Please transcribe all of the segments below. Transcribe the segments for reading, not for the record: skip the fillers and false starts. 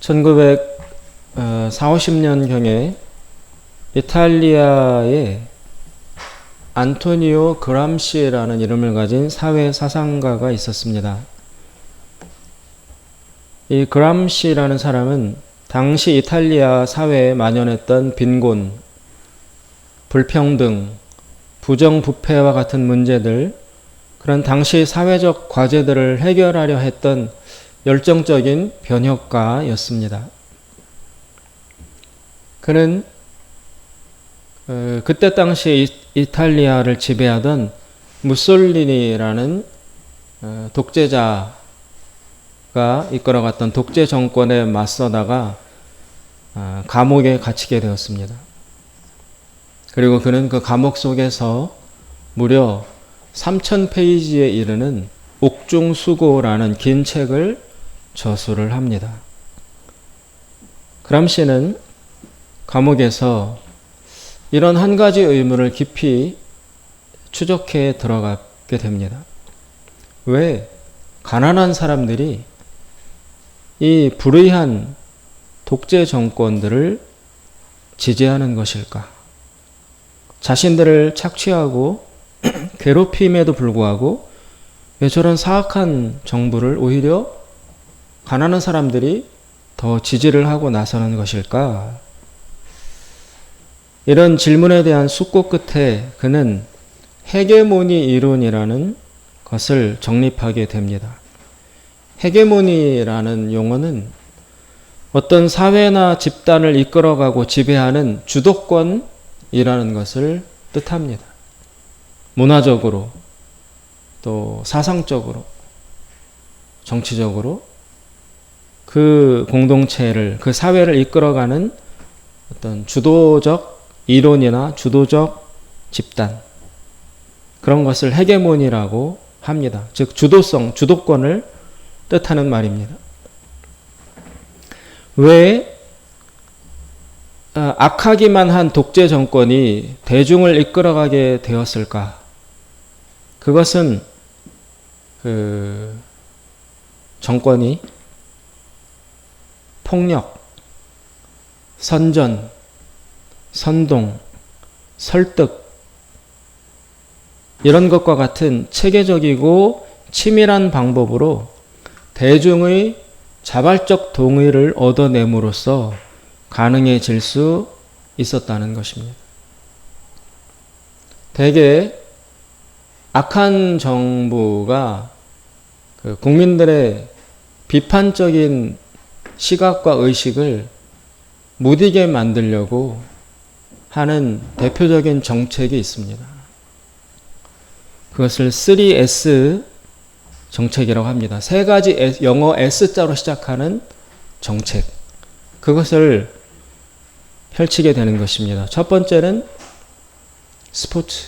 1940~50년경에 이탈리아에 안토니오 그람시라는 이름을 가진 사회사상가가 있었습니다. 이 그람시라는 사람은 당시 이탈리아 사회에 만연했던 빈곤, 불평등, 부정부패와 같은 문제들, 그런 당시 사회적 과제들을 해결하려 했던 열정적인 변혁가였습니다. 그는 그때 당시 이탈리아를 지배하던 무솔리니라는 독재자가 이끌어갔던 독재 정권에 맞서다가 감옥에 갇히게 되었습니다. 그리고 그는 그 감옥 속에서 무려 3000페이지에 이르는 옥중수고라는 긴 책을 저술을 합니다. 그람시는 감옥에서 이런 한 가지 의문을 깊이 추적해 들어가게 됩니다. 왜 가난한 사람들이 이 불의한 독재 정권들을 지지하는 것일까? 자신들을 착취하고 괴롭힘에도 불구하고 왜 저런 사악한 정부를 오히려 가난한 사람들이 더 지지를 하고 나서는 것일까? 이런 질문에 대한 숙고 끝에 그는 헤게모니 이론이라는 것을 정립하게 됩니다. 헤게모니라는 용어는 어떤 사회나 집단을 이끌어가고 지배하는 주도권이라는 것을 뜻합니다. 문화적으로, 또 사상적으로, 정치적으로 그 공동체를, 그 사회를 이끌어가는 어떤 주도적 이론이나 주도적 집단, 그런 것을 헤게모니라고 합니다. 즉 주도성, 주도권을 뜻하는 말입니다. 왜 악하기만 한 독재 정권이 대중을 이끌어가게 되었을까? 그것은 그 정권이 폭력, 선전, 선동, 설득, 이런 것과 같은 체계적이고 치밀한 방법으로 대중의 자발적 동의를 얻어냄으로써 가능해질 수 있었다는 것입니다. 대개 악한 정부가 그 국민들의 비판적인 시각과 의식을 무디게 만들려고 하는 대표적인 정책이 있습니다. 그것을 3S 정책이라고 합니다. 세 가지 영어 S자로 시작하는 정책. 그것을 펼치게 되는 것입니다. 첫 번째는 스포츠.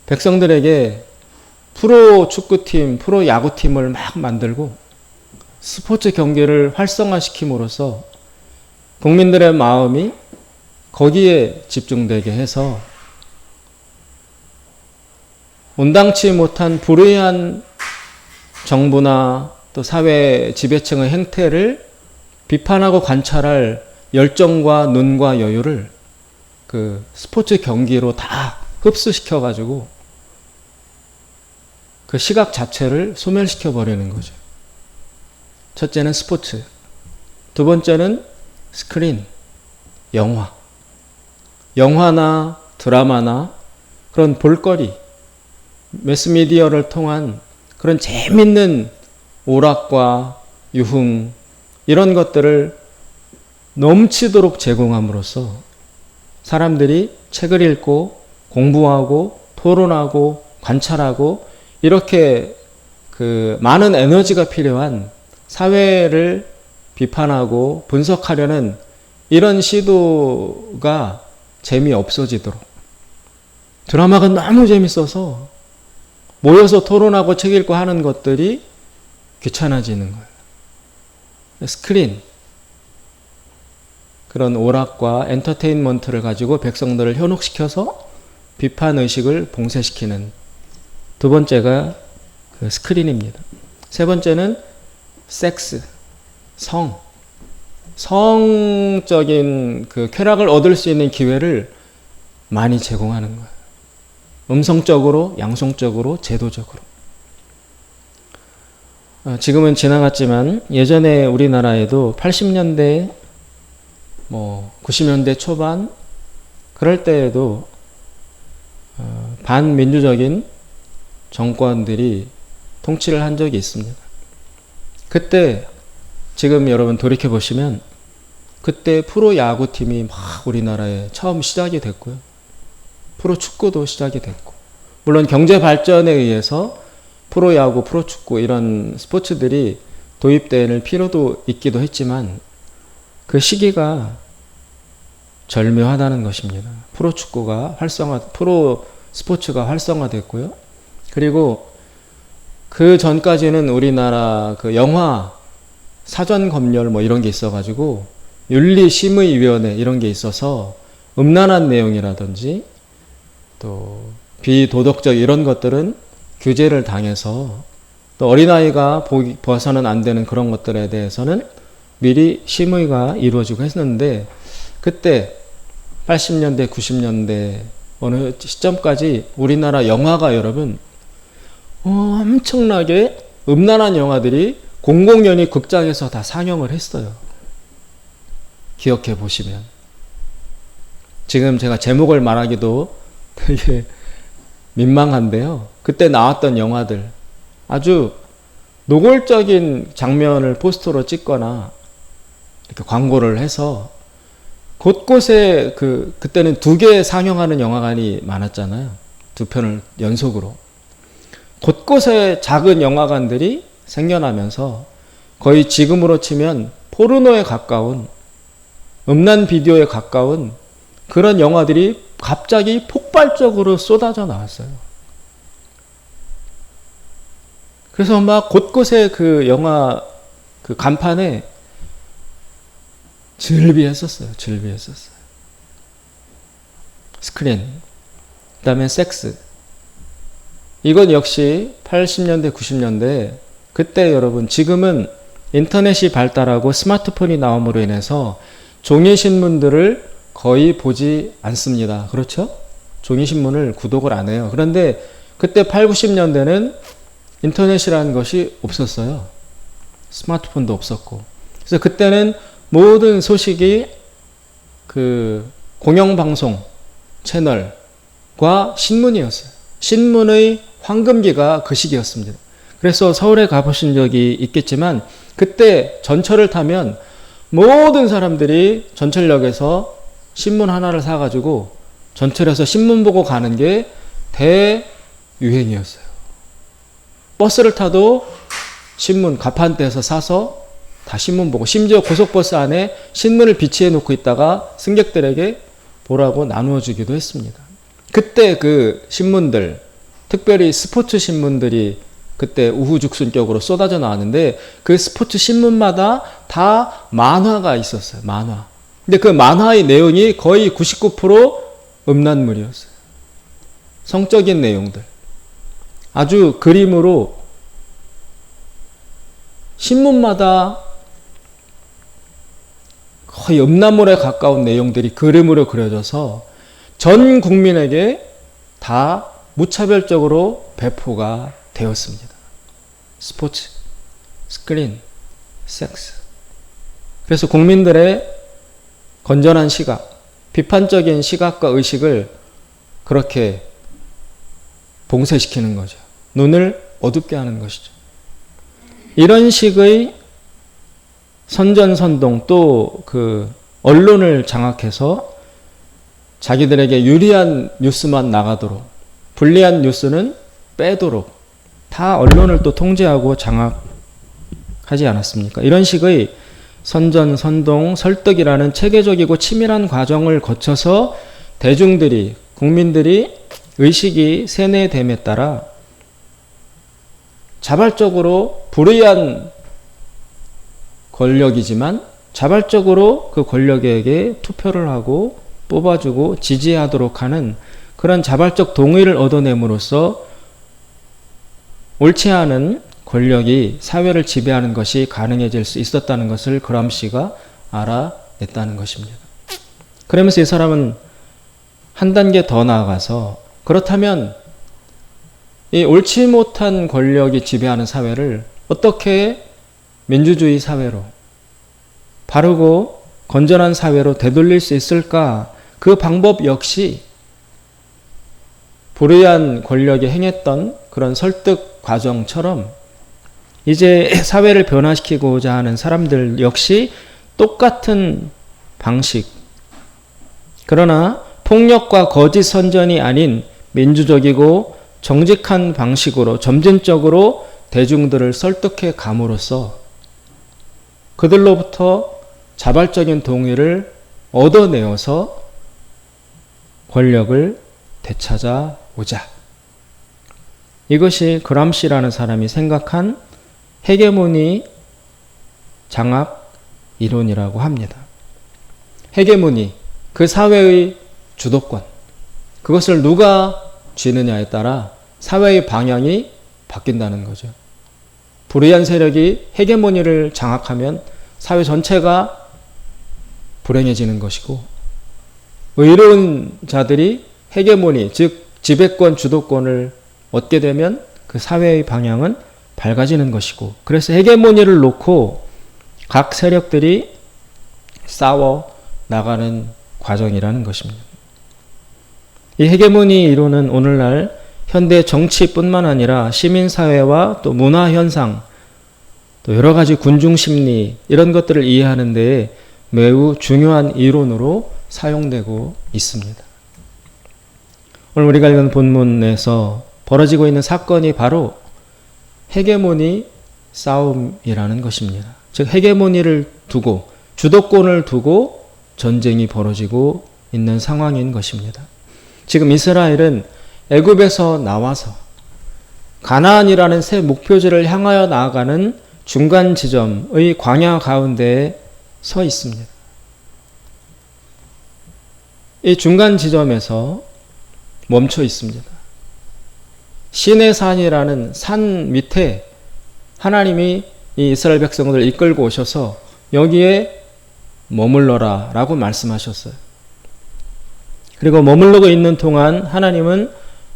백성들에게 프로 축구팀, 프로 야구팀을 막 만들고 스포츠 경기를 활성화시킴으로써 국민들의 마음이 거기에 집중되게 해서 온당치 못한 불의한 정부나 또 사회 지배층의 행태를 비판하고 관찰할 열정과 눈과 여유를 그 스포츠 경기로 다 흡수시켜가지고 그 시각 자체를 소멸시켜버리는 거죠. 첫째는 스포츠, 두 번째는 스크린, 영화. 영화나 드라마나 그런 볼거리, 매스미디어를 통한 그런 재밌는 오락과 유흥, 이런 것들을 넘치도록 제공함으로써 사람들이 책을 읽고 공부하고 토론하고 관찰하고 이렇게 그 많은 에너지가 필요한 사회를 비판하고 분석하려는 이런 시도가 재미없어지도록, 드라마가 너무 재밌어서 모여서 토론하고 책 읽고 하는 것들이 귀찮아지는 거예요. 스크린, 그런 오락과 엔터테인먼트를 가지고 백성들을 현혹시켜서 비판의식을 봉쇄시키는 두 번째가 그 스크린입니다. 세 번째는 섹스, 성적인 그 쾌락을 얻을 수 있는 기회를 많이 제공하는 거예요. 음성적으로, 양성적으로, 제도적으로. 지금은 지나갔지만 예전에 우리나라에도 80년대, 90년대 초반 그럴 때에도 반민주적인 정권들이 통치를 한 적이 있습니다. 그때 지금 여러분 돌이켜보시면 그때 프로야구팀이 막 우리나라에 처음 시작이 됐고요. 프로축구도 시작이 됐고, 물론 경제 발전에 의해서 프로야구, 프로축구 이런 스포츠들이 도입될 필요도 있기도 했지만 그 시기가 절묘하다는 것입니다. 프로 스포츠가 활성화됐고요. 그리고 그 전까지는 우리나라 그 영화 사전 검열 이런 게 있어가지고 윤리심의위원회 이런 게 있어서 음란한 내용이라든지 또 비도덕적 이런 것들은 규제를 당해서 또 어린아이가 봐서는 안 되는 그런 것들에 대해서는 미리 심의가 이루어지고 했는데 그때 80년대, 90년대 어느 시점까지 우리나라 영화가 여러분 엄청나게 음란한 영화들이 공공연히 극장에서 다 상영을 했어요. 기억해 보시면. 지금 제가 제목을 말하기도 되게 민망한데요. 그때 나왔던 영화들 아주 노골적인 장면을 포스터로 찍거나 이렇게 광고를 해서 곳곳에 그때는 2개 상영하는 영화관이 많았잖아요. 2편을 연속으로. 곳곳에 작은 영화관들이 생겨나면서 거의 지금으로 치면 포르노에 가까운 음란 비디오에 가까운 그런 영화들이 갑자기 폭발적으로 쏟아져 나왔어요. 그래서 막 곳곳에 그 영화 그 간판에 즐비했었어요. 스크린. 그 다음에 섹스. 이건 역시 80년대, 90년대 그때 여러분 지금은 인터넷이 발달하고 스마트폰이 나옴으로 인해서 종이신문들을 거의 보지 않습니다. 그렇죠? 종이신문을 구독을 안 해요. 그런데 그때 8, 90년대는 인터넷이라는 것이 없었어요. 스마트폰도 없었고. 그래서 그때는 모든 소식이 그 공영방송 채널과 신문이었어요. 신문의 황금기가 그 시기였습니다. 그래서 서울에 가보신 적이 있겠지만 그때 전철을 타면 모든 사람들이 전철역에서 신문 하나를 사가지고 전철에서 신문 보고 가는 게 대유행이었어요. 버스를 타도 신문 가판대에서 사서 다 신문 보고, 심지어 고속버스 안에 신문을 비치해 놓고 있다가 승객들에게 보라고 나누어 주기도 했습니다. 그때 그 신문들, 특별히 스포츠 신문들이 그때 우후죽순격으로 쏟아져 나왔는데 그 스포츠 신문마다 다 만화가 있었어요. 만화. 근데 그 만화의 내용이 거의 99% 음란물이었어요. 성적인 내용들. 아주 그림으로 신문마다 거의 음란물에 가까운 내용들이 그림으로 그려져서 전 국민에게 다 무차별적으로 배포가 되었습니다. 스포츠, 스크린, 섹스. 그래서 국민들의 건전한 시각, 비판적인 시각과 의식을 그렇게 봉쇄시키는 거죠. 눈을 어둡게 하는 것이죠. 이런 식의 선전선동 또 그 언론을 장악해서 자기들에게 유리한 뉴스만 나가도록, 불리한 뉴스는 빼도록 다 언론을 또 통제하고 장악하지 않았습니까? 이런 식의 선전, 선동, 설득이라는 체계적이고 치밀한 과정을 거쳐서 대중들이, 국민들이 의식이 세뇌됨에 따라 자발적으로 불의한 권력이지만 자발적으로 그 권력에게 투표를 하고 뽑아주고 지지하도록 하는 그런 자발적 동의를 얻어냄으로써 옳지 않은 권력이 사회를 지배하는 것이 가능해질 수 있었다는 것을 그람시가 알아냈다는 것입니다. 그러면서 이 사람은 한 단계 더 나아가서 그렇다면 이 옳지 못한 권력이 지배하는 사회를 어떻게 민주주의 사회로 바르고 건전한 사회로 되돌릴 수 있을까? 그 방법 역시 불의한 권력이 행했던 그런 설득 과정처럼 이제 사회를 변화시키고자 하는 사람들 역시 똑같은 방식, 그러나 폭력과 거짓 선전이 아닌 민주적이고 정직한 방식으로 점진적으로 대중들을 설득해 감으로써 그들로부터 자발적인 동의를 얻어내어서 권력을 되찾아오자. 이것이 그람시라는 사람이 생각한 헤게모니 장악 이론이라고 합니다. 헤게모니, 그 사회의 주도권, 그것을 누가 쥐느냐에 따라 사회의 방향이 바뀐다는 거죠. 불의한 세력이 헤게모니를 장악하면 사회 전체가 불행해지는 것이고, 의로운 자들이 헤게모니, 즉 지배권, 주도권을 얻게 되면 그 사회의 방향은 밝아지는 것이고, 그래서 헤게모니를 놓고 각 세력들이 싸워 나가는 과정이라는 것입니다. 이 헤게모니 이론은 오늘날 현대 정치뿐만 아니라 시민사회와 또 문화현상, 또 여러 가지 군중심리 이런 것들을 이해하는 데에 매우 중요한 이론으로 사용되고 있습니다. 오늘 우리가 읽은 본문에서 벌어지고 있는 사건이 바로 헤게모니 싸움이라는 것입니다. 즉 헤게모니를 두고 주도권을 두고 전쟁이 벌어지고 있는 상황인 것입니다. 지금 이스라엘은 애굽에서 나와서 가나안이라는 새 목표지를 향하여 나아가는 중간 지점의 광야 가운데에 서 있습니다. 이 중간 지점에서 멈춰 있습니다. 시내산이라는 산 밑에 하나님이 이 이스라엘 백성들을 이끌고 오셔서 여기에 머물러라 라고 말씀하셨어요. 그리고 머물르고 있는 동안 하나님은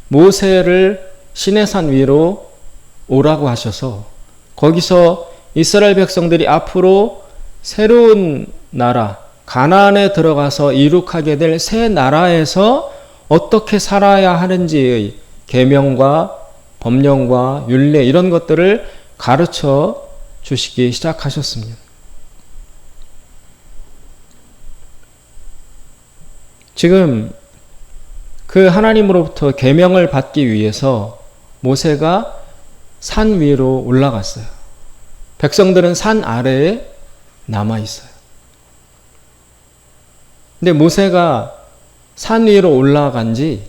모세를 시내산 위로 오라고 하셔서 거기서 이스라엘 백성들이 앞으로 새로운 나라 가나안에 들어가서 이룩하게 될 새 나라에서 어떻게 살아야 하는지의 계명과 법령과 율례 이런 것들을 가르쳐 주시기 시작하셨습니다. 지금 그 하나님으로부터 계명을 받기 위해서 모세가 산 위로 올라갔어요. 백성들은 산 아래에 남아 있어요. 근데 모세가 산 위로 올라간 지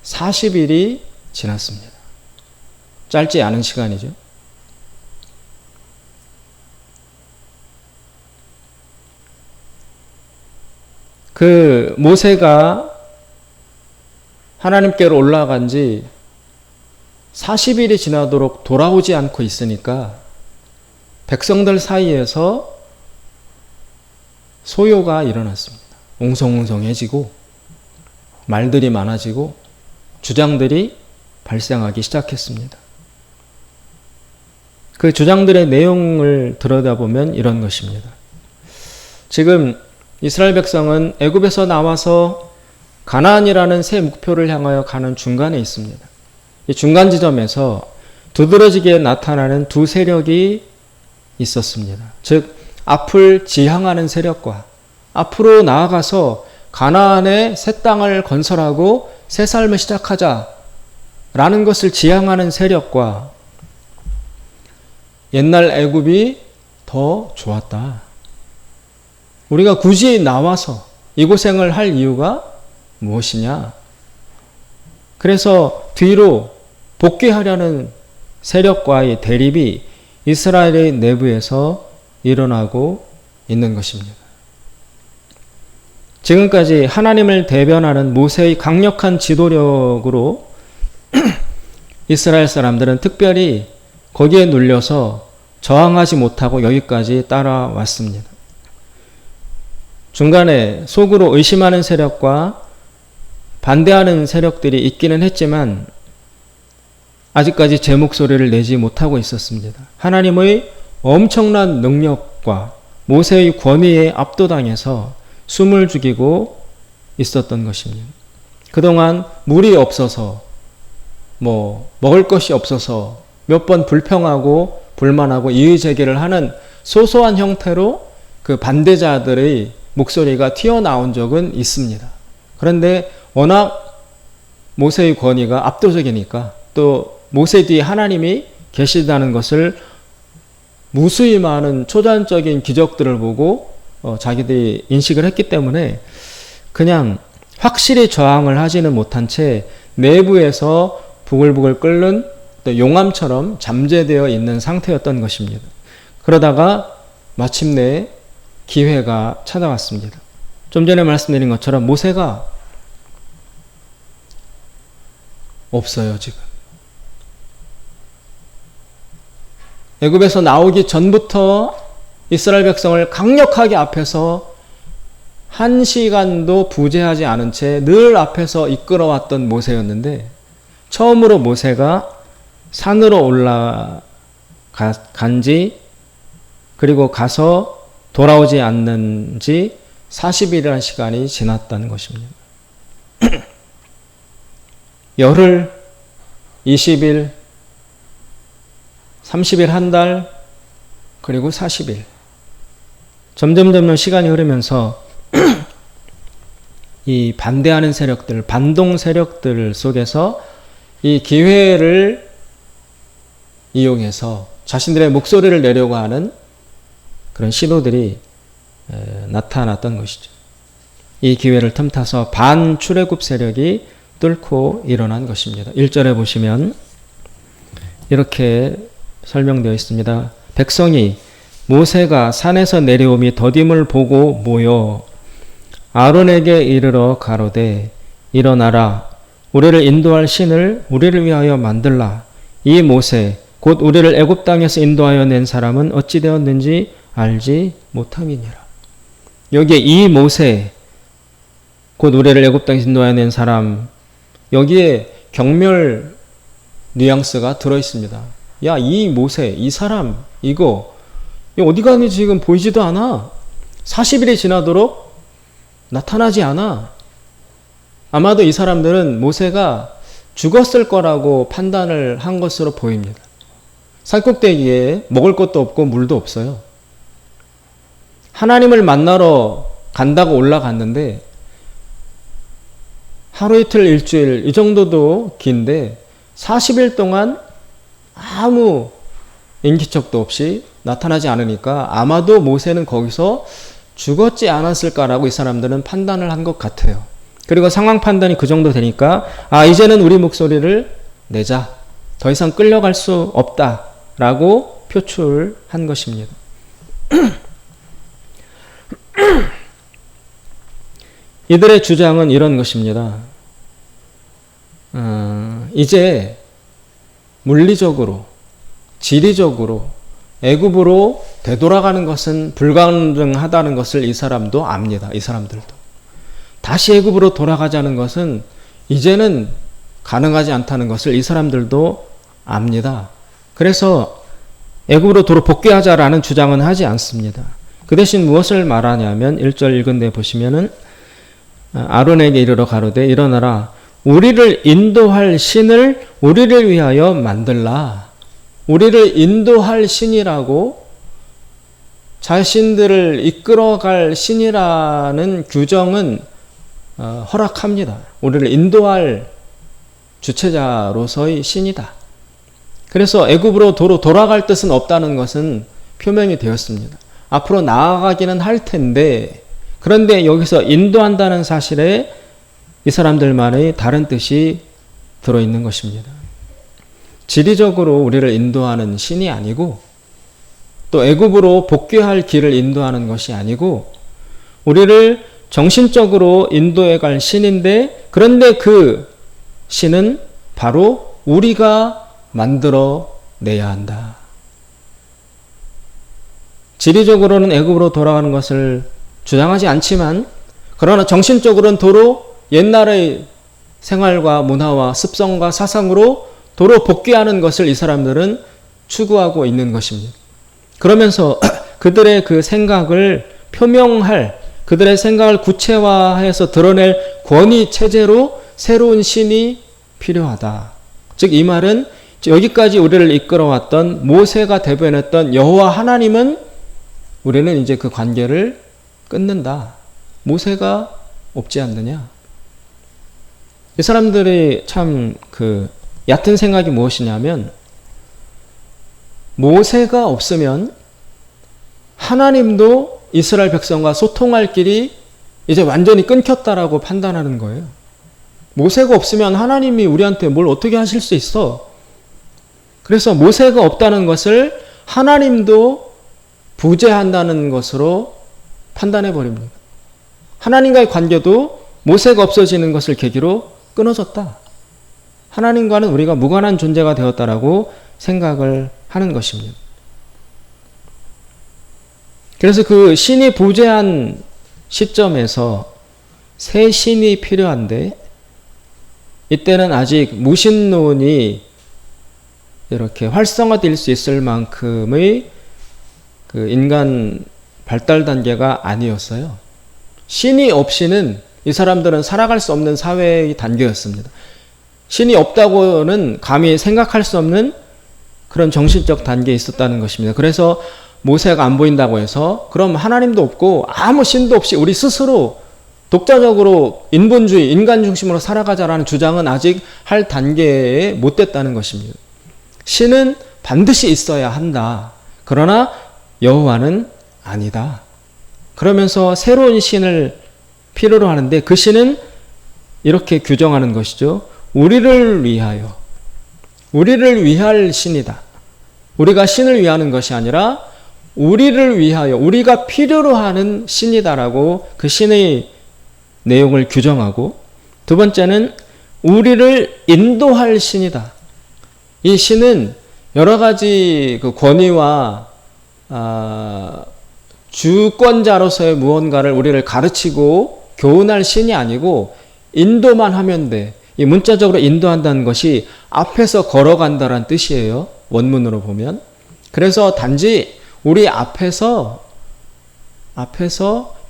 40일이 지났습니다. 짧지 않은 시간이죠. 그 모세가 하나님께로 올라간 지 40일이 지나도록 돌아오지 않고 있으니까 백성들 사이에서 소요가 일어났습니다. 웅성웅성해지고 말들이 많아지고 주장들이 발생하기 시작했습니다. 그 주장들의 내용을 들여다보면 이런 것입니다. 지금 이스라엘 백성은 애굽에서 나와서 가나안이라는 새 목표를 향하여 가는 중간에 있습니다. 이 중간 지점에서 두드러지게 나타나는 두 세력이 있었습니다. 즉 앞을 지향하는 세력과 앞으로 나아가서 가나안의 새 땅을 건설하고 새 삶을 시작하자라는 것을 지향하는 세력과 옛날 애굽이 더 좋았다. 우리가 굳이 나와서 이고생을 할 이유가 무엇이냐? 그래서 뒤로 복귀하려는 세력과의 대립이 이스라엘의 내부에서 일어나고 있는 것입니다. 지금까지 하나님을 대변하는 모세의 강력한 지도력으로 이스라엘 사람들은 특별히 거기에 눌려서 저항하지 못하고 여기까지 따라왔습니다. 중간에 속으로 의심하는 세력과 반대하는 세력들이 있기는 했지만 아직까지 제 목소리를 내지 못하고 있었습니다. 하나님의 엄청난 능력과 모세의 권위에 압도당해서 숨을 죽이고 있었던 것입니다. 그동안 물이 없어서 먹을 것이 없어서 몇 번 불평하고 불만하고 이의제기를 하는 소소한 형태로 그 반대자들의 목소리가 튀어나온 적은 있습니다. 그런데 워낙 모세의 권위가 압도적이니까 또 모세 뒤에 하나님이 계시다는 것을 무수히 많은 초자연적인 기적들을 보고 자기들이 인식을 했기 때문에 그냥 확실히 저항을 하지는 못한 채 내부에서 부글부글 끓는 또 용암처럼 잠재되어 있는 상태였던 것입니다. 그러다가 마침내 기회가 찾아왔습니다. 좀 전에 말씀드린 것처럼 모세가 없어요, 지금. 애굽에서 나오기 전부터 이스라엘 백성을 강력하게 앞에서 1시간도 부재하지 않은 채 늘 앞에서 이끌어왔던 모세였는데 처음으로 모세가 산으로 올라간지 그리고 가서 돌아오지 않는 지 40일이라는 시간이 지났다는 것입니다. 열흘, 20일, 30일 한 달, 그리고 40일. 점점 시간이 흐르면서 이 반대하는 세력들, 반동 세력들 속에서 이 기회를 이용해서 자신들의 목소리를 내려고 하는 그런 신호들이 나타났던 것이죠. 이 기회를 틈타서 반출애굽 세력이 뚫고 일어난 것입니다. 1절에 보시면 이렇게 설명되어 있습니다. 백성이 모세가 산에서 내려오미 더딤을 보고 모여 아론에게 이르러 가로되 일어나라 우리를 인도할 신을 우리를 위하여 만들라. 이 모세 곧 우리를 애굽 땅에서 인도하여 낸 사람은 어찌 되었는지 알지 못함이니라. 여기에 이 모세 곧 우리를 애굽 땅에서 인도하여 낸 사람, 여기에 경멸 뉘앙스가 들어있습니다. 야, 이 모세, 이 사람, 이거 어디 가니 지금 보이지도 않아. 40일이 지나도록 나타나지 않아. 아마도 이 사람들은 모세가 죽었을 거라고 판단을 한 것으로 보입니다. 산꼭대기에 먹을 것도 없고 물도 없어요. 하나님을 만나러 간다고 올라갔는데 하루 이틀 일주일 이 정도도 긴데 40일 동안 아무 인기척도 없이 나타나지 않으니까 아마도 모세는 거기서 죽었지 않았을까라고 이 사람들은 판단을 한 것 같아요. 그리고 상황 판단이 그 정도 되니까 이제는 우리 목소리를 내자. 더 이상 끌려갈 수 없다라고 표출한 것입니다. 이들의 주장은 이런 것입니다. 이제 물리적으로, 지리적으로 애굽으로 되돌아가는 것은 불가능하다는 것을 이 사람도 압니다. 이 사람들도. 다시 애굽으로 돌아가자는 것은 이제는 가능하지 않다는 것을 이 사람들도 압니다. 그래서 애굽으로 도로 복귀하자라는 주장은 하지 않습니다. 그 대신 무엇을 말하냐면 1절 읽은 데 보시면은 아론에게 이르러 가로되 일어나라 우리를 인도할 신을 우리를 위하여 만들라. 우리를 인도할 신이라고 자신들을 이끌어갈 신이라는 규정은 허락합니다. 우리를 인도할 주체자로서의 신이다. 그래서 애굽으로 도로 돌아갈 뜻은 없다는 것은 표명이 되었습니다. 앞으로 나아가기는 할 텐데 그런데 여기서 인도한다는 사실에 이 사람들만의 다른 뜻이 들어있는 것입니다. 지리적으로 우리를 인도하는 신이 아니고 또 애굽으로 복귀할 길을 인도하는 것이 아니고 우리를 정신적으로 인도해 갈 신인데 그런데 그 신은 바로 우리가 만들어 내야 한다. 지리적으로는 애굽으로 돌아가는 것을 주장하지 않지만 그러나 정신적으로는 도로 옛날의 생활과 문화와 습성과 사상으로 도로 복귀하는 것을 이 사람들은 추구하고 있는 것입니다. 그러면서 그들의 그 생각을 표명할, 그들의 생각을 구체화해서 드러낼 권위 체제로 새로운 신이 필요하다. 즉 이 말은 여기까지 우리를 이끌어왔던 모세가 대변했던 여호와 하나님은 우리는 이제 그 관계를 끊는다. 모세가 없지 않느냐. 이 사람들이 참 얕은 생각이 무엇이냐면 모세가 없으면 하나님도 이스라엘 백성과 소통할 길이 이제 완전히 끊겼다라고 판단하는 거예요. 모세가 없으면 하나님이 우리한테 뭘 어떻게 하실 수 있어? 그래서 모세가 없다는 것을 하나님도 부재한다는 것으로 판단해 버립니다. 하나님과의 관계도 모세가 없어지는 것을 계기로 끊어졌다. 하나님과는 우리가 무관한 존재가 되었다라고 생각을 하는 것입니다. 그래서 그 신이 부재한 시점에서 새 신이 필요한데 이때는 아직 무신론이 이렇게 활성화될 수 있을 만큼의 그 인간 발달 단계가 아니었어요. 신이 없이는 이 사람들은 살아갈 수 없는 사회의 단계였습니다. 신이 없다고는 감히 생각할 수 없는 그런 정신적 단계에 있었다는 것입니다. 그래서 모세가 안 보인다고 해서 그럼 하나님도 없고 아무 신도 없이 우리 스스로 독자적으로 인본주의, 인간 중심으로 살아가자라는 주장은 아직 할 단계에 못 됐다는 것입니다. 신은 반드시 있어야 한다. 그러나 여호와는 아니다. 그러면서 새로운 신을 필요로 하는데 그 신은 이렇게 규정하는 것이죠. 우리를 위하여, 우리를 위할 신이다. 우리가 신을 위하는 것이 아니라 우리를 위하여, 우리가 필요로 하는 신이다라고 그 신의 내용을 규정하고, 두 번째는 우리를 인도할 신이다. 이 신은 여러 가지 그 권위와 주권자로서의 무언가를 우리를 가르치고 교훈할 신이 아니고 인도만 하면 돼. 이 문자적으로 인도한다는 것이 앞에서 걸어간다는 뜻이에요. 원문으로 보면. 그래서 단지 우리 앞에서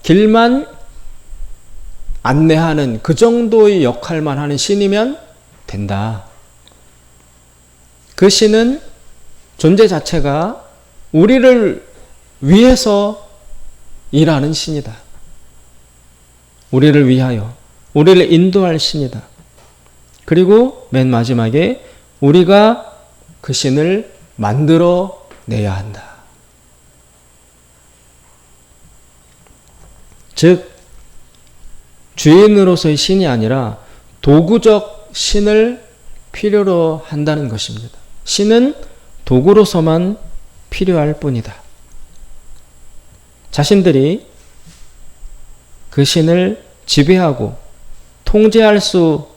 길만 안내하는 그 정도의 역할만 하는 신이면 된다. 그 신은 존재 자체가 우리를 위해서 일하는 신이다. 우리를 위하여, 우리를 인도할 신이다. 그리고 맨 마지막에 우리가 그 신을 만들어 내야 한다. 즉 주인으로서의 신이 아니라 도구적 신을 필요로 한다는 것입니다. 신은 도구로서만 필요할 뿐이다. 자신들이 그 신을 지배하고 통제할 수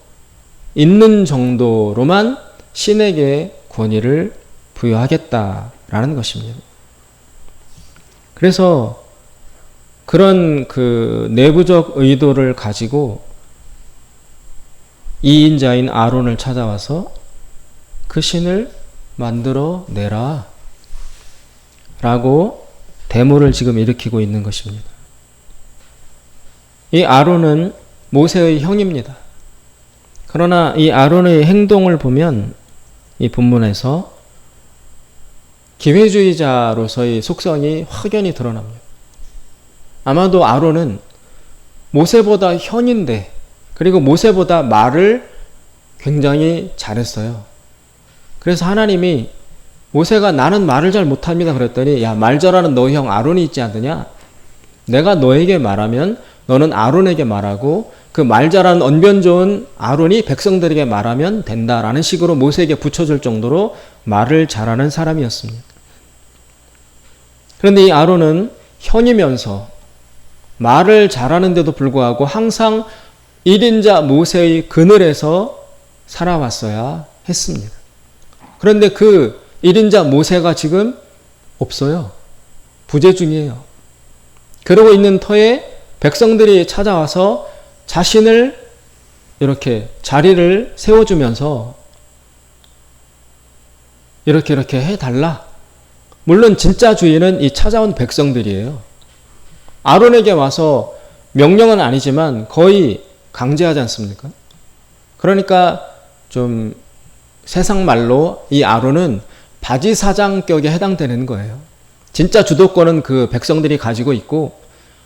있는 정도로만 신에게 권위를 부여하겠다라는 것입니다. 그래서 그런 그 내부적 의도를 가지고 이인자인 아론을 찾아와서 그 신을 만들어 내라 라고 데모를 지금 일으키고 있는 것입니다. 이 아론은 모세의 형입니다. 그러나 이 아론의 행동을 보면 이 본문에서 기회주의자로서의 속성이 확연히 드러납니다. 아마도 아론은 모세보다 형인데, 그리고 모세보다 말을 굉장히 잘했어요. 그래서 하나님이 모세가 나는 말을 잘 못합니다 그랬더니, 야, 말 잘하는 너 형 아론이 있지 않느냐? 내가 너에게 말하면 너는 아론에게 말하고 그 말 잘하는 언변 좋은 아론이 백성들에게 말하면 된다라는 식으로 모세에게 붙여줄 정도로 말을 잘하는 사람이었습니다. 그런데 이 아론은 형이면서 말을 잘하는데도 불구하고 항상 1인자 모세의 그늘에서 살아왔어야 했습니다. 그런데 그 1인자 모세가 지금 없어요. 부재 중이에요. 그러고 있는 터에 백성들이 찾아와서 자신을 이렇게 자리를 세워주면서 이렇게 해달라. 물론 진짜 주인은 이 찾아온 백성들이에요. 아론에게 와서 명령은 아니지만 거의 강제하지 않습니까? 그러니까 좀 세상 말로 이 아론은 바지사장격에 해당되는 거예요. 진짜 주도권은 그 백성들이 가지고 있고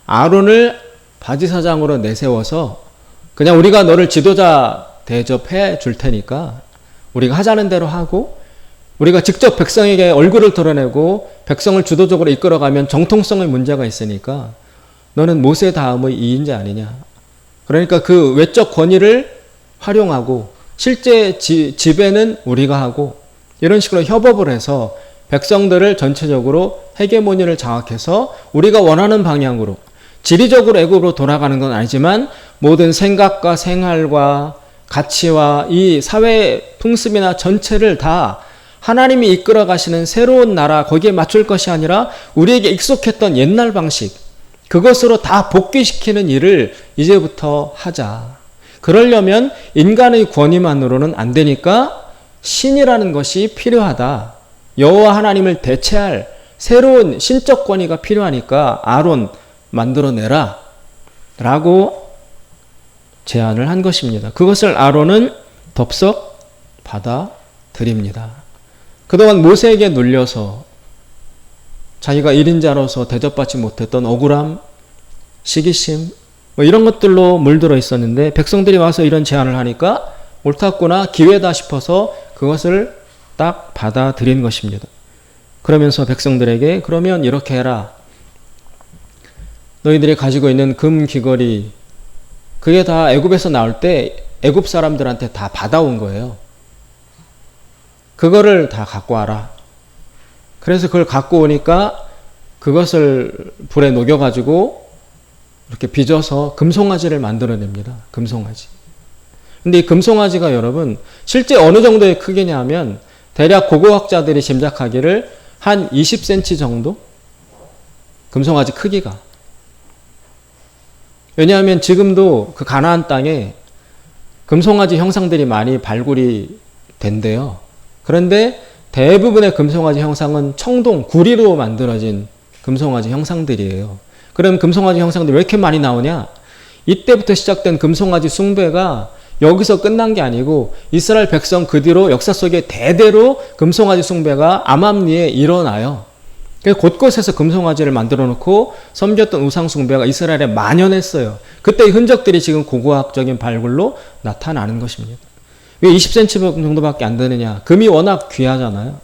아론을 바지사장으로 내세워서 그냥 우리가 너를 지도자 대접해 줄 테니까 우리가 하자는 대로 하고 우리가 직접 백성에게 얼굴을 드러내고 백성을 주도적으로 이끌어가면 정통성의 문제가 있으니까 너는 모세 다음의 2인자 아니냐. 그러니까 그 외적 권위를 활용하고 실제 지배는 우리가 하고 이런 식으로 협업을 해서 백성들을 전체적으로 헤게모니를 장악해서 우리가 원하는 방향으로 지리적으로 애굽으로 돌아가는 건 아니지만 모든 생각과 생활과 가치와 이 사회 풍습이나 전체를 다 하나님이 이끌어 가시는 새로운 나라 거기에 맞출 것이 아니라 우리에게 익숙했던 옛날 방식 그것으로 다 복귀시키는 일을 이제부터 하자. 그러려면 인간의 권위만으로는 안 되니까 신이라는 것이 필요하다. 여호와 하나님을 대체할 새로운 신적 권위가 필요하니까 아론 만들어내라 라고 제안을 한 것입니다. 그것을 아론은 덥석 받아들입니다. 그동안 모세에게 눌려서 자기가 1인자로서 대접받지 못했던 억울함, 시기심 뭐 이런 것들로 물들어 있었는데 백성들이 와서 이런 제안을 하니까 옳았구나 기회다 싶어서 그것을 딱 받아들인 것입니다. 그러면서 백성들에게 그러면 이렇게 해라. 너희들이 가지고 있는 금 귀걸이 그게 다 애굽에서 나올 때 애굽 사람들한테 다 받아온 거예요. 그거를 다 갖고 와라. 그래서 그걸 갖고 오니까 그것을 불에 녹여가지고 이렇게 빚어서 금송아지를 만들어냅니다. 금송아지. 근데 이 금송아지가 여러분 실제 어느 정도의 크기냐 하면 대략 고고학자들이 짐작하기를 한 20cm 정도? 금송아지 크기가. 왜냐하면 지금도 그 가나안 땅에 금송아지 형상들이 많이 발굴이 된대요. 그런데 대부분의 금송아지 형상은 청동, 구리로 만들어진 금송아지 형상들이에요. 그럼 금송아지 형상들이 왜 이렇게 많이 나오냐? 이때부터 시작된 금송아지 숭배가 여기서 끝난 게 아니고 이스라엘 백성 그 뒤로 역사 속에 대대로 금송아지 숭배가 암암리에 일어나요. 곳곳에서 금송아지를 만들어 놓고 섬겼던 우상 숭배가 이스라엘에 만연했어요. 그때의 흔적들이 지금 고고학적인 발굴로 나타나는 것입니다. 왜 20cm 정도밖에 안 되느냐? 금이 워낙 귀하잖아요.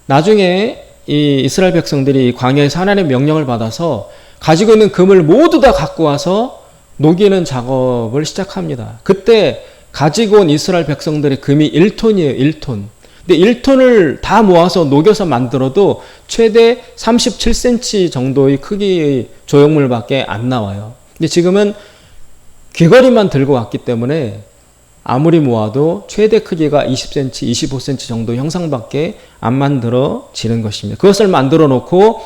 나중에 이 이스라엘 백성들이 광야에서 하나님의 명령을 받아서 가지고 있는 금을 모두 다 갖고 와서 녹이는 작업을 시작합니다. 그때 가지고 온 이스라엘 백성들의 금이 1톤이에요. 1톤. 근데 1톤을 다 모아서 녹여서 만들어도 최대 37cm 정도의 크기의 조형물밖에 안 나와요. 근데 지금은 귀걸이만 들고 왔기 때문에 아무리 모아도 최대 크기가 20cm, 25cm 정도 형상밖에 안 만들어지는 것입니다. 그것을 만들어 놓고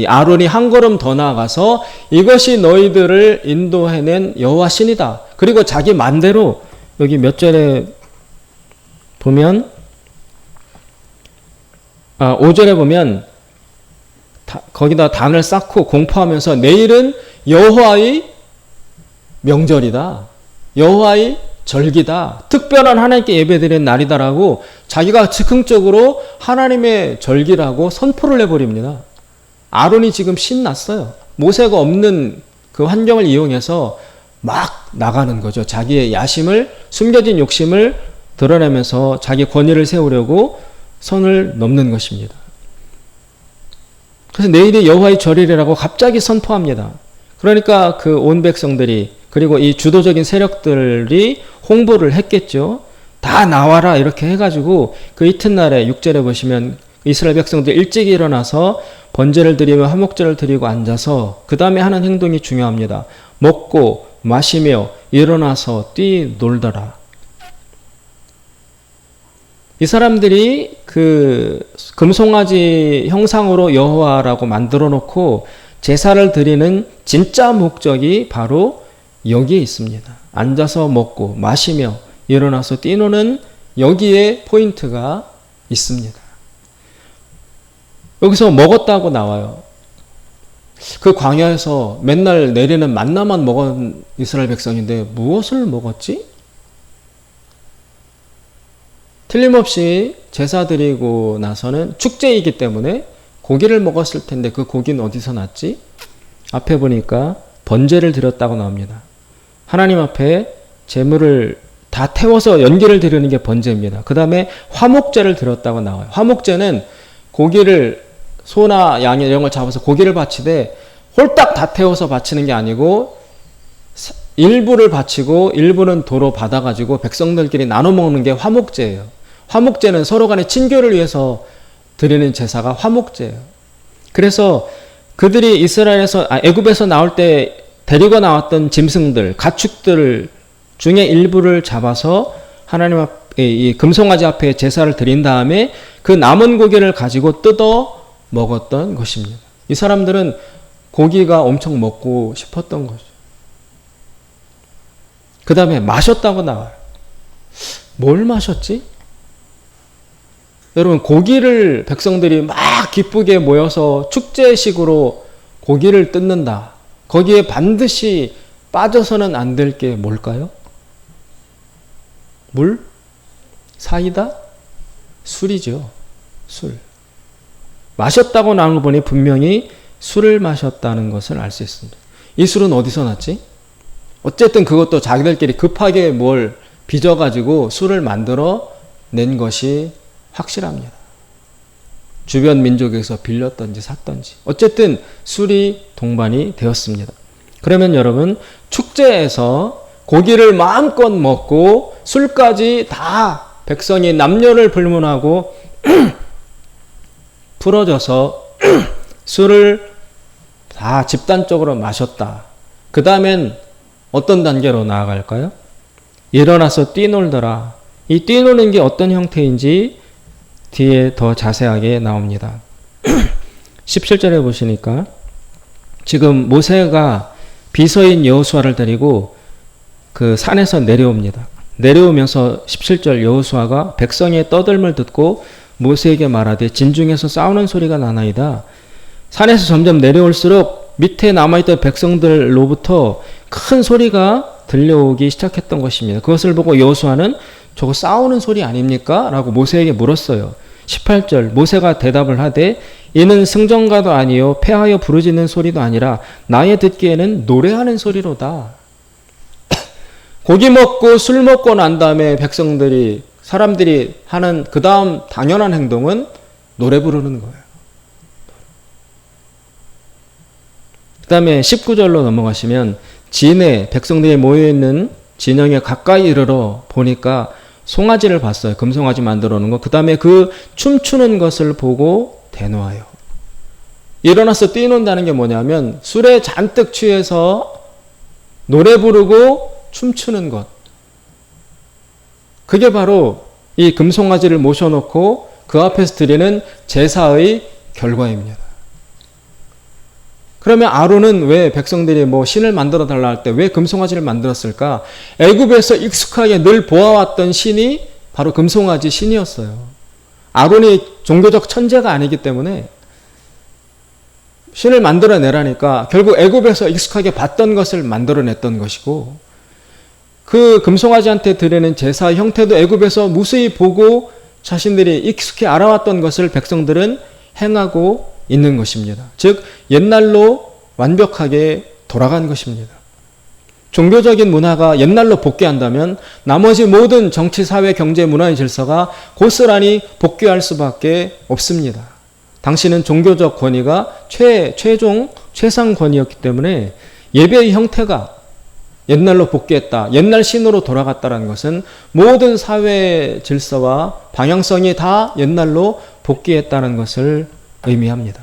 아론이 한 걸음 더 나아가서 이것이 너희들을 인도해낸 여호와 신이다. 그리고 자기 맘대로 여기 몇 절에 보면 5절에 보면 거기다 단을 쌓고 공포하면서 내일은 여호와의 명절이다. 여호와의 절기다. 특별한 하나님께 예배드리는 날이다라고 자기가 즉흥적으로 하나님의 절기라고 선포를 해버립니다. 아론이 지금 신났어요. 모세가 없는 그 환경을 이용해서 막 나가는 거죠. 자기의 야심을, 숨겨진 욕심을 드러내면서 자기 권위를 세우려고 선을 넘는 것입니다. 그래서 내일이 여호와의 절일이라고 갑자기 선포합니다. 그러니까 그 온 백성들이 그리고 이 주도적인 세력들이 홍보를 했겠죠. 다 나와라 이렇게 해가지고 그 이튿날에 6절에 보시면 이스라엘 백성들 일찍 일어나서 번제를 드리며 화목제를 드리고 앉아서 그 다음에 하는 행동이 중요합니다. 먹고 마시며 일어나서 뛰놀더라. 이 사람들이 그 금송아지 형상으로 여호와라고 만들어 놓고 제사를 드리는 진짜 목적이 바로 여기에 있습니다. 앉아서 먹고 마시며 일어나서 뛰노는 여기에 포인트가 있습니다. 여기서 먹었다고 나와요. 그 광야에서 맨날 내리는 만나만 먹은 이스라엘 백성인데 무엇을 먹었지? 틀림없이 제사 드리고 나서는 축제이기 때문에 고기를 먹었을 텐데 그 고기는 어디서 났지? 앞에 보니까 번제를 드렸다고 나옵니다. 하나님 앞에 제물을 다 태워서 연기를 드리는 게 번제입니다. 그 다음에 화목제를 드렸다고 나와요. 화목제는 고기를 소나 양 이런 걸 잡아서 고기를 바치되 홀딱 다 태워서 바치는 게 아니고 일부를 바치고 일부는 도로 받아가지고 백성들끼리 나눠 먹는 게 화목제예요. 화목제는 서로 간의 친교를 위해서 드리는 제사가 화목제예요. 그래서 그들이 애굽에서 나올 때 데리고 나왔던 짐승들, 가축들 중에 일부를 잡아서 하나님 앞에 이 금송아지 앞에 제사를 드린 다음에 그 남은 고기를 가지고 뜯어 먹었던 것입니다. 이 사람들은 고기가 엄청 먹고 싶었던 거죠. 그 다음에 마셨다고 나와요. 뭘 마셨지? 여러분, 고기를 백성들이 막 기쁘게 모여서 축제식으로 고기를 뜯는다. 거기에 반드시 빠져서는 안 될 게 뭘까요? 물? 사이다? 술이죠. 술. 마셨다고 나온 거 보니 분명히 술을 마셨다는 것을 알 수 있습니다. 이 술은 어디서 났지? 어쨌든 그것도 자기들끼리 급하게 뭘 빚어가지고 술을 만들어 낸 것이 확실합니다. 주변 민족에서 빌렸던지 샀던지 어쨌든 술이 동반이 되었습니다. 그러면 여러분, 축제에서 고기를 마음껏 먹고 술까지 다 백성이 남녀를 불문하고 풀어져서 술을 다 집단적으로 마셨다. 그 다음엔 어떤 단계로 나아갈까요? 일어나서 뛰놀더라. 이 뛰노는 게 어떤 형태인지 뒤에 더 자세하게 나옵니다. 17절에 보시니까 지금 모세가 비서인 여호수아를 데리고 그 산에서 내려옵니다. 내려오면서 17절 여호수아가 백성의 떠들음을 듣고 모세에게 말하되 진중에서 싸우는 소리가 나나이다. 산에서 점점 내려올수록 밑에 남아있던 백성들로부터 큰 소리가 들려오기 시작했던 것입니다. 그것을 보고 여호수아는 저거 싸우는 소리 아닙니까? 라고 모세에게 물었어요. 18절 모세가 대답을 하되 이는 승전가도 아니요 패하여 부르짖는 소리도 아니라 나의 듣기에는 노래하는 소리로다. 고기 먹고 술 먹고 난 다음에 사람들이 하는 그 다음 당연한 행동은 노래 부르는 거예요. 그 다음에 19절로 넘어가시면 진에 백성들이 모여있는 진영에 가까이 이르러 보니까 송아지를 봤어요. 금송아지 만들어 놓은 거. 그 다음에 그 춤추는 것을 보고 대노하여. 일어나서 뛰논다는 게 뭐냐면 술에 잔뜩 취해서 노래 부르고 춤추는 것. 그게 바로 이 금송아지를 모셔놓고 그 앞에서 드리는 제사의 결과입니다. 그러면 아론은 왜 백성들이 신을 만들어 달라 할 때 왜 금송아지를 만들었을까? 애굽에서 익숙하게 늘 보아왔던 신이 바로 금송아지 신이었어요. 아론이 종교적 천재가 아니기 때문에 신을 만들어내라니까 결국 애굽에서 익숙하게 봤던 것을 만들어냈던 것이고 그 금송아지한테 드리는 제사 형태도 애굽에서 무수히 보고 자신들이 익숙히 알아왔던 것을 백성들은 행하고 있는 것입니다. 즉 옛날로 완벽하게 돌아간 것입니다. 종교적인 문화가 옛날로 복귀한다면 나머지 모든 정치, 사회, 경제, 문화의 질서가 고스란히 복귀할 수밖에 없습니다. 당시는 종교적 권위가 최상 권위였기 때문에 예배의 형태가 옛날로 복귀했다, 옛날 신으로 돌아갔다는 것은 모든 사회 질서와 방향성이 다 옛날로 복귀했다는 것을 의미합니다.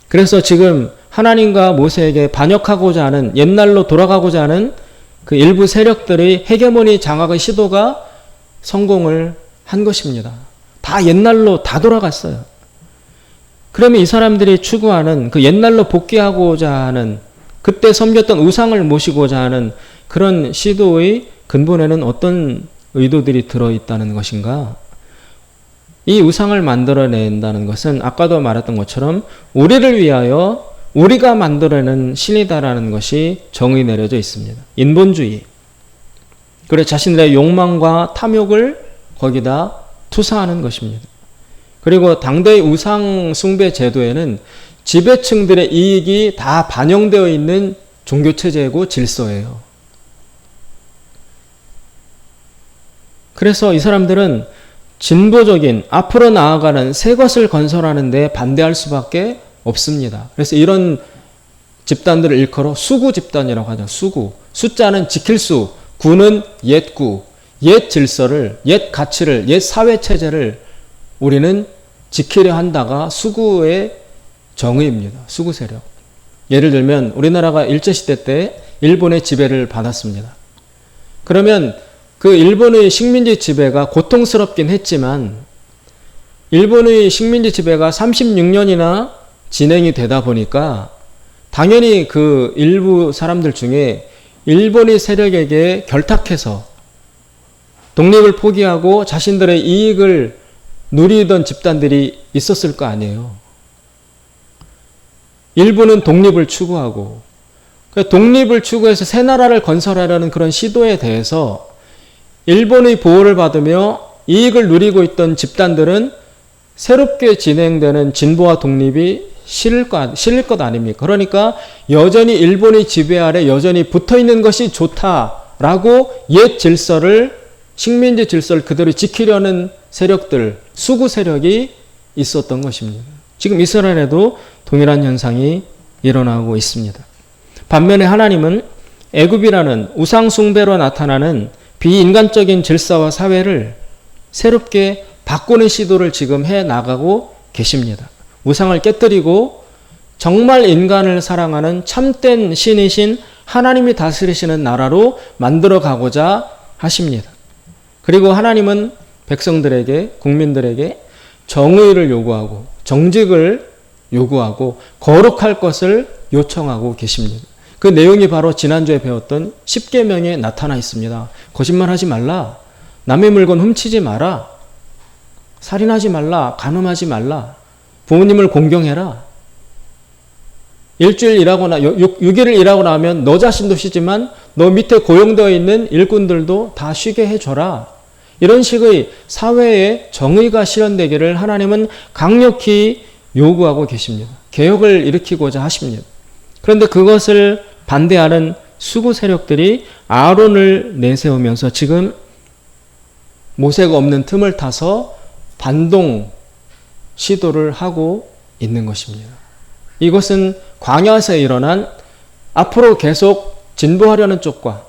그래서 지금 하나님과 모세에게 반역하고자 하는, 옛날로 돌아가고자 하는 그 일부 세력들의 헤게모니 장악의 시도가 성공을 한 것입니다. 다 옛날로 다 돌아갔어요. 그러면 이 사람들이 추구하는 그 옛날로 복귀하고자 하는, 그때 섬겼던 우상을 모시고자 하는 그런 시도의 근본에는 어떤 의도들이 들어있다는 것인가? 이 우상을 만들어낸다는 것은 아까도 말했던 것처럼 우리를 위하여 우리가 만들어낸 신이다라는 것이 정의 내려져 있습니다. 인본주의. 그래 자신들의 욕망과 탐욕을 거기다 투사하는 것입니다. 그리고 당대의 우상 숭배 제도에는 지배층들의 이익이 다 반영되어 있는 종교체제고 질서예요. 그래서 이 사람들은 진보적인 앞으로 나아가는 새 것을 건설하는 데 반대할 수밖에 없습니다. 그래서 이런 집단들을 일컬어 수구 집단이라고 하죠. 수구. 숫자는 지킬 수, 구는 옛 구, 옛 질서를, 옛 가치를, 옛 사회체제를 우리는 지키려 한다가 수구의 정의입니다. 수구 세력. 예를 들면 우리나라가 일제시대 때 일본의 지배를 받았습니다. 그러면 그 일본의 식민지 지배가 고통스럽긴 했지만 일본의 식민지 지배가 36년이나 진행이 되다 보니까 당연히 그 일부 사람들 중에 일본의 세력에게 결탁해서 독립을 포기하고 자신들의 이익을 누리던 집단들이 있었을 거 아니에요. 일부는 독립을 추구하고 독립을 추구해서 새 나라를 건설하려는 그런 시도에 대해서 일본의 보호를 받으며 이익을 누리고 있던 집단들은 새롭게 진행되는 진보와 독립이 실릴 것 아닙니까? 그러니까 여전히 일본의 지배 아래 여전히 붙어있는 것이 좋다라고 옛 질서를, 식민지 질서를 그대로 지키려는 세력들, 수구 세력이 있었던 것입니다. 지금 이스라엘에도 동일한 현상이 일어나고 있습니다. 반면에 하나님은 애굽이라는 우상 숭배로 나타나는 비인간적인 질서와 사회를 새롭게 바꾸는 시도를 지금 해 나가고 계십니다. 우상을 깨뜨리고 정말 인간을 사랑하는 참된 신이신 하나님이 다스리시는 나라로 만들어 가고자 하십니다. 그리고 하나님은 백성들에게, 국민들에게 정의를 요구하고 정직을 요구하고 거룩할 것을 요청하고 계십니다. 그 내용이 바로 지난주에 배웠던 10계명에 나타나 있습니다. 거짓말하지 말라, 남의 물건 훔치지 마라, 살인하지 말라, 간음하지 말라, 부모님을 공경해라. 일주일 일하거나 6일을 일하고 나면 너 자신도 쉬지만 너 밑에 고용되어 있는 일꾼들도 다 쉬게 해줘라. 이런 식의 사회의 정의가 실현되기를 하나님은 강력히 요구하고 계십니다. 개혁을 일으키고자 하십니다. 그런데 그것을 반대하는 수구 세력들이 아론을 내세우면서 지금 모세가 없는 틈을 타서 반동 시도를 하고 있는 것입니다. 이것은 광야에서 일어난 앞으로 계속 진보하려는 쪽과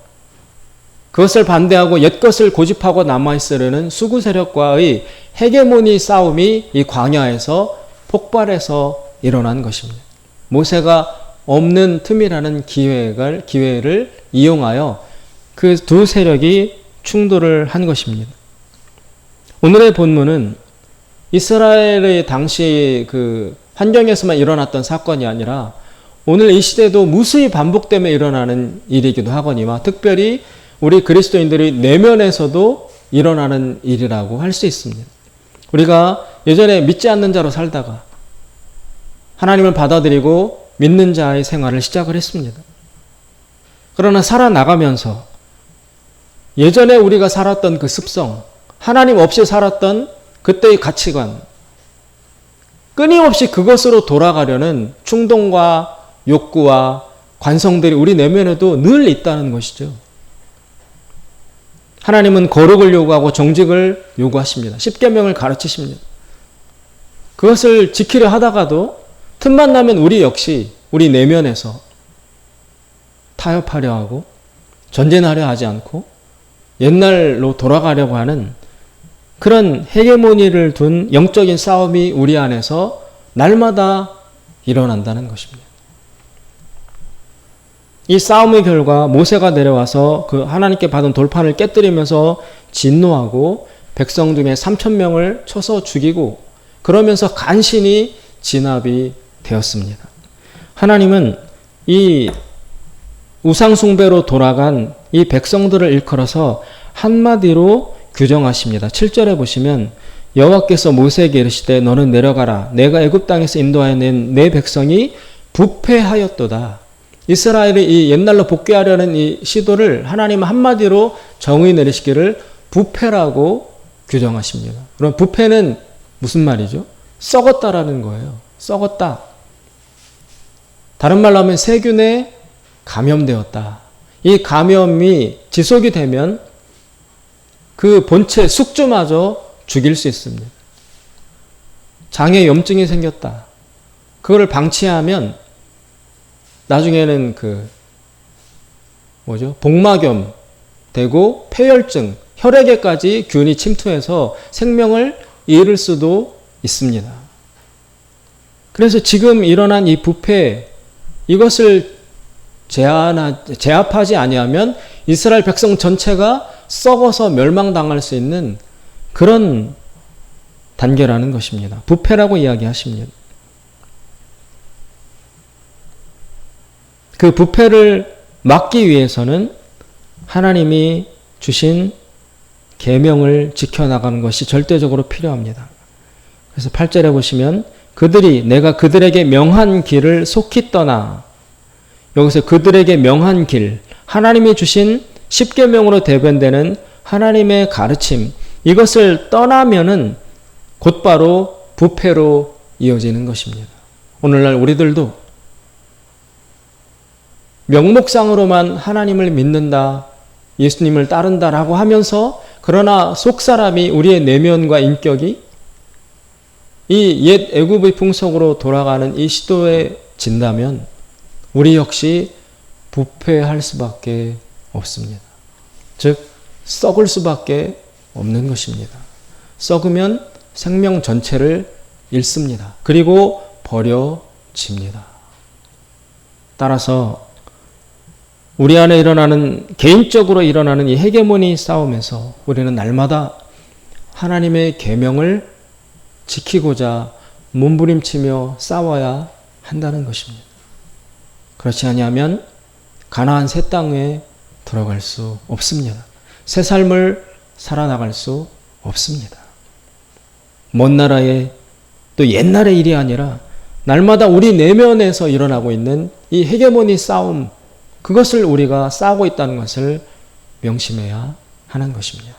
그것을 반대하고 옛것을 고집하고 남아있으려는 수구 세력과의 헤게모니 싸움이 이 광야에서 폭발해서 일어난 것입니다. 모세가 없는 틈이라는 기회를 이용하여 그 두 세력이 충돌을 한 것입니다. 오늘의 본문은 이스라엘의 당시 그 환경에서만 일어났던 사건이 아니라 오늘 이 시대도 무수히 반복되며 일어나는 일이기도 하거니와 특별히 우리 그리스도인들의 내면에서도 일어나는 일이라고 할 수 있습니다. 우리가 예전에 믿지 않는 자로 살다가 하나님을 받아들이고 믿는 자의 생활을 시작을 했습니다. 그러나 살아나가면서 예전에 우리가 살았던 그 습성, 하나님 없이 살았던 그때의 가치관, 끊임없이 그것으로 돌아가려는 충동과 욕구와 관성들이 우리 내면에도 늘 있다는 것이죠. 하나님은 거룩을 요구하고 정직을 요구하십니다. 십계명을 가르치십니다. 그것을 지키려 하다가도 틈만 나면 우리 역시 우리 내면에서 타협하려 하고 전진하려 하지 않고 옛날로 돌아가려고 하는 그런 헤게모니를 둔 영적인 싸움이 우리 안에서 날마다 일어난다는 것입니다. 이 싸움의 결과 모세가 내려와서 그 하나님께 받은 돌판을 깨뜨리면서 진노하고 백성 중에 3,000명을 쳐서 죽이고 그러면서 간신히 진압이 되었습니다. 하나님은 이 우상숭배로 돌아간 이 백성들을 일컬어서 한마디로 규정하십니다. 7절에 보시면 여호와께서 모세에게 이르시되 너는 내려가라. 내가 애굽 땅에서 인도하여 낸 내 백성이 부패하였도다. 이스라엘이 이 옛날로 복귀하려는 이 시도를 하나님은 한마디로 정의 내리시기를 부패라고 규정하십니다. 그럼 부패는 무슨 말이죠? 썩었다라는 거예요. 썩었다. 다른 말로 하면 세균에 감염되었다. 이 감염이 지속이 되면 그 본체 숙주마저 죽일 수 있습니다. 장에 염증이 생겼다. 그거를 방치하면 나중에는 복막염 되고 폐혈증, 혈액에까지 균이 침투해서 생명을 잃을 수도 있습니다. 그래서 지금 일어난 이 부패, 이것을 제압하지 아니하면 이스라엘 백성 전체가 썩어서 멸망당할 수 있는 그런 단계라는 것입니다. 부패라고 이야기하십니다. 그 부패를 막기 위해서는 하나님이 주신 계명을 지켜나가는 것이 절대적으로 필요합니다. 그래서 8절에 보시면 그들이 내가 그들에게 명한 길을 속히 떠나, 여기서 그들에게 명한 길, 하나님이 주신 10계명으로 대변되는 하나님의 가르침, 이것을 떠나면은 곧바로 부패로 이어지는 것입니다. 오늘날 우리들도 명목상으로만 하나님을 믿는다, 예수님을 따른다라고 하면서 그러나 속사람이 우리의 내면과 인격이 이 옛 애굽의 풍속으로 돌아가는 이 시도에 진다면 우리 역시 부패할 수밖에 없습니다. 즉 썩을 수밖에 없는 것입니다. 썩으면 생명 전체를 잃습니다. 그리고 버려집니다. 따라서 우리 안에 일어나는, 개인적으로 일어나는 이 헤게모니 싸움에서 우리는 날마다 하나님의 계명을 지키고자 몸부림치며 싸워야 한다는 것입니다. 그렇지 아니하면 가나안 새 땅에 들어갈 수 없습니다. 새 삶을 살아나갈 수 없습니다. 먼 나라의 또 옛날의 일이 아니라 날마다 우리 내면에서 일어나고 있는 이 헤게모니 싸움, 그것을 우리가 싸우고 있다는 것을 명심해야 하는 것입니다.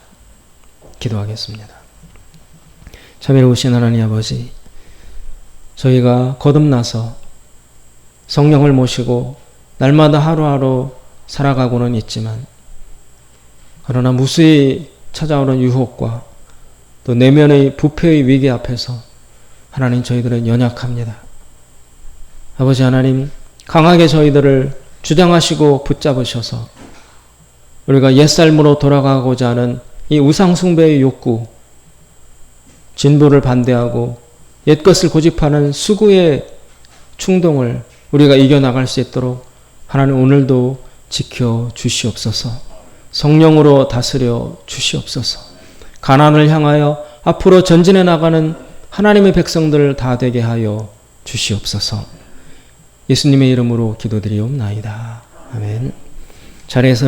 기도하겠습니다. 자비로우신 하나님 아버지, 저희가 거듭나서 성령을 모시고 날마다 하루하루 살아가고는 있지만, 그러나 무수히 찾아오는 유혹과 또 내면의 부패의 위기 앞에서 하나님, 저희들은 연약합니다. 아버지 하나님, 강하게 저희들을 주장하시고 붙잡으셔서 우리가 옛삶으로 돌아가고자 하는 이 우상숭배의 욕구, 진보를 반대하고 옛것을 고집하는 수구의 충동을 우리가 이겨나갈 수 있도록 하나님 오늘도 지켜 주시옵소서. 성령으로 다스려 주시옵소서. 가나안을 향하여 앞으로 전진해 나가는 하나님의 백성들 다 되게 하여 주시옵소서. 예수님의 이름으로 기도드리옵나이다. 아멘. 자리에서